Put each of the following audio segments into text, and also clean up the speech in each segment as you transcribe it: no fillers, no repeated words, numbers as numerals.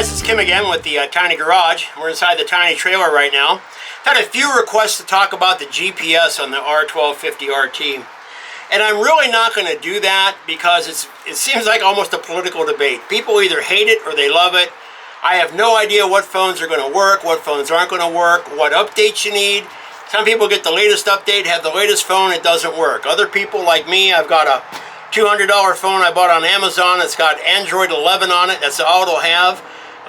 guys, it's Kim again with the Tiny Garage. We're inside the tiny trailer right now. Had a few requests to talk about the GPS on the R1250RT. And I'm really not going to do that because it seems like almost a political debate. People either hate it or they love it. I have no idea what phones are going to work, what phones aren't going to work, what updates you need. Some people get the latest update, have the latest phone, it doesn't work. Other people like me, I've got a $200 phone I bought on Amazon. It's got Android 11 on it. That's all it'll have.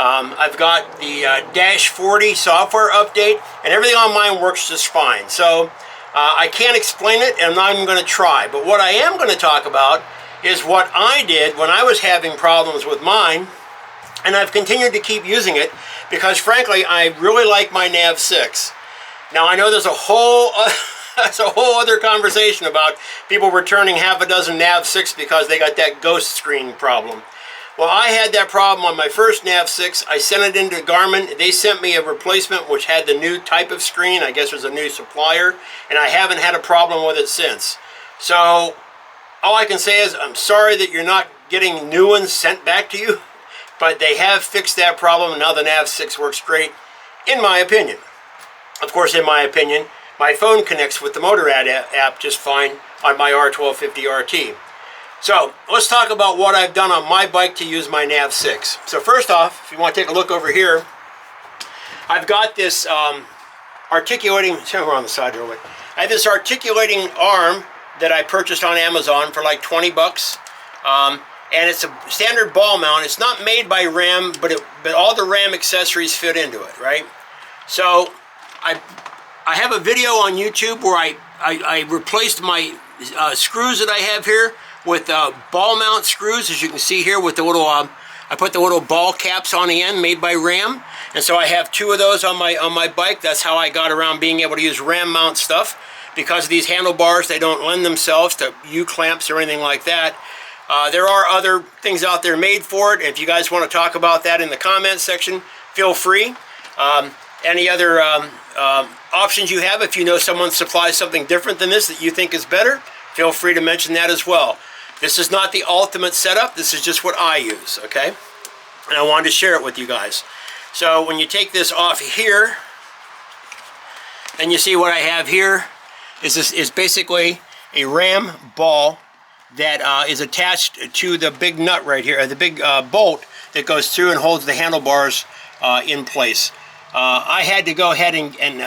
I've got the Dash 40 software update, and everything on mine works just fine. So I can't explain it, and I'm not even going to try. But what I am going to talk about is what I did when I was having problems with mine, and I've continued to keep using it because, frankly, I really like my Nav 6. Now, I know there's a whole other conversation about people returning half a dozen Nav 6 because they got that ghost screen problem. Well, I had that problem on my first Nav 6. I sent it into Garmin. They sent me a replacement which had the new type of screen. I guess it was a new supplier, and I haven't had a problem with it since. So all I can say is I'm sorry that you're not getting new ones sent back to you, but they have fixed that problem, and now the Nav 6 works great, in my opinion. Of course, in my opinion, my phone connects with the Motorrad app just fine on my R1250RT. So let's talk about what I've done on my bike to use my Nav 6. So first off, if you want to take a look over here, I've got this articulating, we're on the side real quick. I have this articulating arm that I purchased on Amazon for like 20 bucks. And it's a standard ball mount. It's not made by Ram, but all the Ram accessories fit into it, right? So I have a video on YouTube where I replaced my screws that I have here with ball mount screws, as you can see here, with the little I put the little ball caps on the end made by Ram, and so I have two of those on my bike. That's how I got around being able to use Ram mount stuff. Because of these handlebars, they don't lend themselves to U-clamps or anything like that. There are other things out there made for it. If you guys want to talk about that in the comments section, feel free. Any other options you have, if you know someone supplies something different than this that you think is better, feel free to mention that as well. This is not the ultimate setup. This is just what I use, okay? And I wanted to share it with you guys. So when you take this off here, and you see what I have here is basically a Ram ball that is attached to the big nut right here, the big bolt that goes through and holds the handlebars in place. I had to go ahead and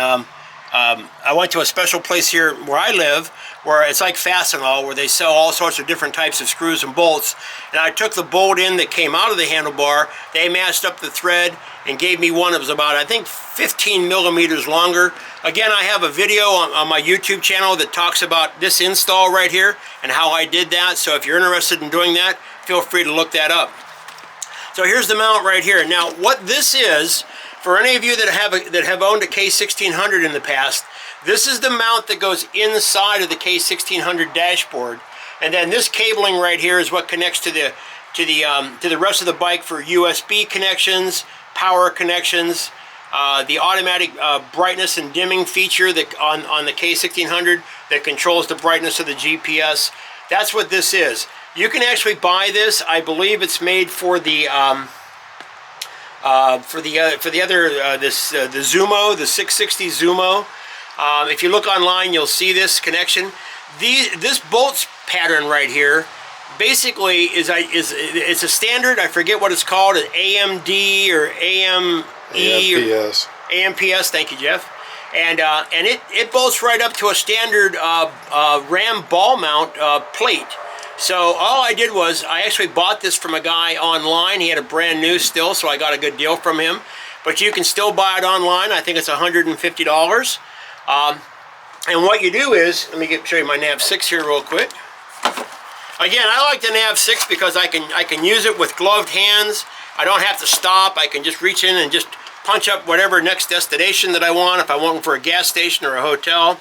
I went to a special place here where I live, where it's like Fastenal, where they sell all sorts of different types of screws and bolts. And I took the bolt in that came out of the handlebar. They matched up the thread and gave me one that was about, I think, 15 millimeters longer. Again, I have a video on my YouTube channel that talks about this install right here and how I did that. So if you're interested in doing that, feel free to look that up. So here's the mount right here. Now, what this is, for any of you that have owned a K1600 in the past, this is the mount that goes inside of the K1600 dashboard, and then this cabling right here is what connects to the rest of the bike for USB connections, power connections, the automatic brightness and dimming feature that on the K1600 that controls the brightness of the GPS. That's what this is. You can actually buy this. I believe it's made for the the Zumo, the 660 Zumo. If you look online, you'll see this connection. This bolts pattern right here basically it's a standard. I forget what it's called, an AMD or AME AMPS. AMPS. Thank you, Jeff. And it bolts right up to a standard Ram ball mount plate. So all I did was I actually bought this from a guy online. He had a brand new still, so I got a good deal from him. But you can still buy it online. I think it's $150. And what you do is, let me show you my Nav 6 here real quick. Again, I like the Nav 6 because I can use it with gloved hands. I don't have to stop. I can just reach in and just punch up whatever next destination that I want, if I want one for a gas station or a hotel.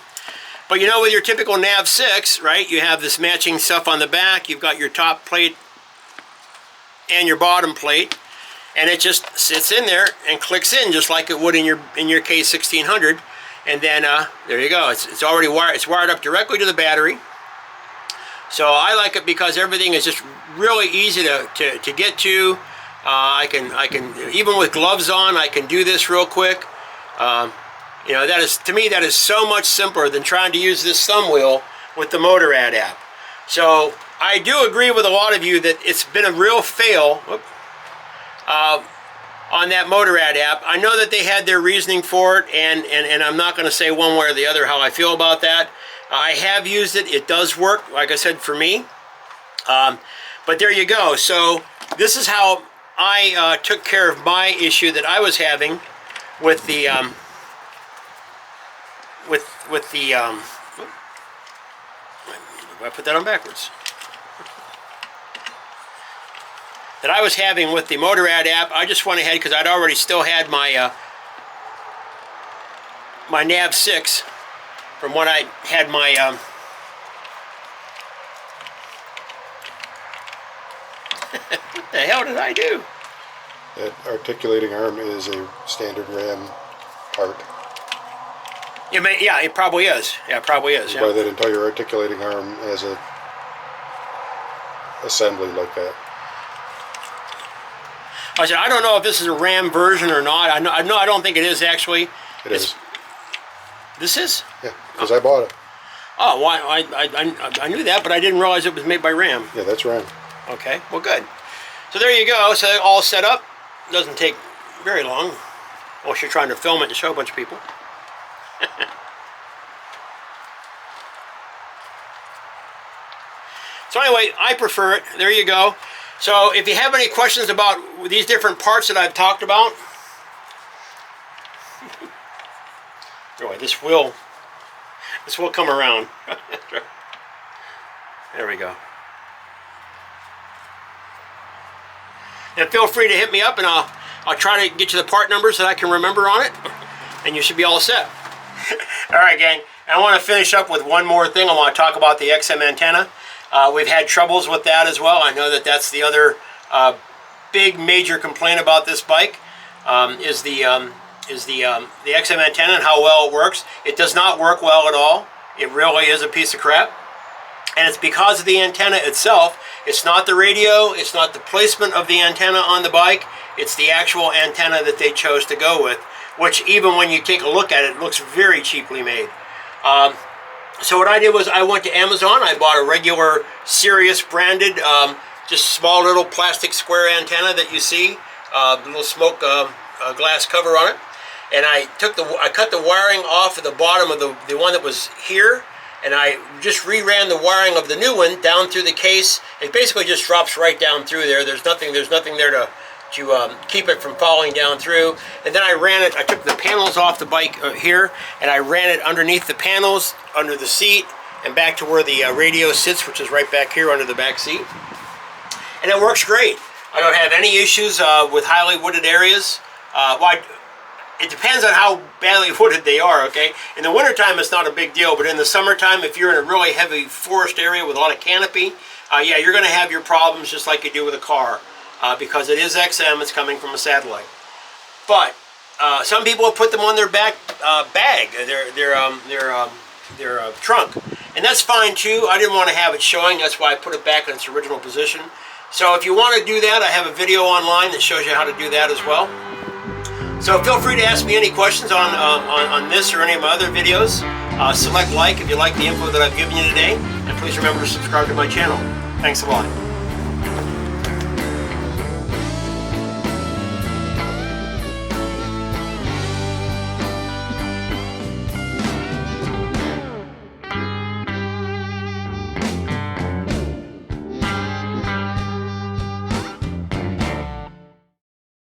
But you know, with your typical Nav 6, right, you have this matching stuff on the back. You've got your top plate and your bottom plate, and it just sits in there and clicks in just like it would in your K1600. And then there you go. It's already wired. It's wired up directly to the battery. So I like it because everything is just really easy to get to. I can even with gloves on, I can do this real quick. You know, that is, to me, that is so much simpler than trying to use this thumb wheel with the Motorrad app. So I do agree with a lot of you that it's been a real fail on that Motorrad app. I know that they had their reasoning for it, and I'm not going to say one way or the other how I feel about that. I have used it. It does work, like I said, for me. But there you go. So this is how I took care of my issue that I was having with the I put that on backwards. That I was having with the Motorrad app. I just went ahead because I'd already still had my my Nav 6 from when I had my what the hell did I do? That articulating arm is a standard RAM part. Yeah, it probably is. Yeah, it probably is. You buy that entire articulating arm as a assembly like that. I said, I don't know if this is a RAM version or not. I don't think it is actually. It is. This is? Yeah, because I bought it. Oh, well, I knew that, but I didn't realize it was made by RAM. Yeah, that's RAM. Okay, well, good. So there you go. So all set up. Doesn't take very long. Unless you're trying to film it and show a bunch of people. So anyway, I prefer it. There you go. So if you have any questions about these different parts that I've talked about, boy, this will come around. There we go. And feel free to hit me up, and I'll try to get you the part numbers that I can remember on it, and you should be all set. All right, gang. I want to finish up with one more thing. I want to talk about the XM antenna. We've had troubles with that as well. I know that that's the other big major complaint about this bike is the XM antenna and how well it works. It does not work well at all. It really is a piece of crap. And it's because of the antenna itself. It's not the radio. It's not the placement of the antenna on the bike. It's the actual antenna that they chose to go with, which even when you take a look at it, looks very cheaply made. So what I did was I went to Amazon. I bought a regular Sirius branded, just small little plastic square antenna that you see, little smoke glass cover on it. And I cut the wiring off of the bottom of the one that was here, and I just reran the wiring of the new one down through the case. It basically just drops right down through there. There's nothing there to keep it from falling down through. And then I ran it. I took the panels off the bike here, and I ran it underneath the panels, under the seat, and back to where the radio sits, which is right back here under the back seat. And it works great. I don't have any issues with highly wooded areas. It depends on how badly wooded they are, okay? In the wintertime, it's not a big deal, but in the summertime, if you're in a really heavy forest area with a lot of canopy, yeah, you're going to have your problems just like you do with a car. Because it is XM, it's coming from a satellite. But some people have put them on their back bag, their trunk, and that's fine too. I didn't want to have it showing, that's why I put it back in its original position. So if you want to do that, I have a video online that shows you how to do that as well. So feel free to ask me any questions on this or any of my other videos. Select like if you like the info that I've given you today, and please remember to subscribe to my channel. Thanks a lot.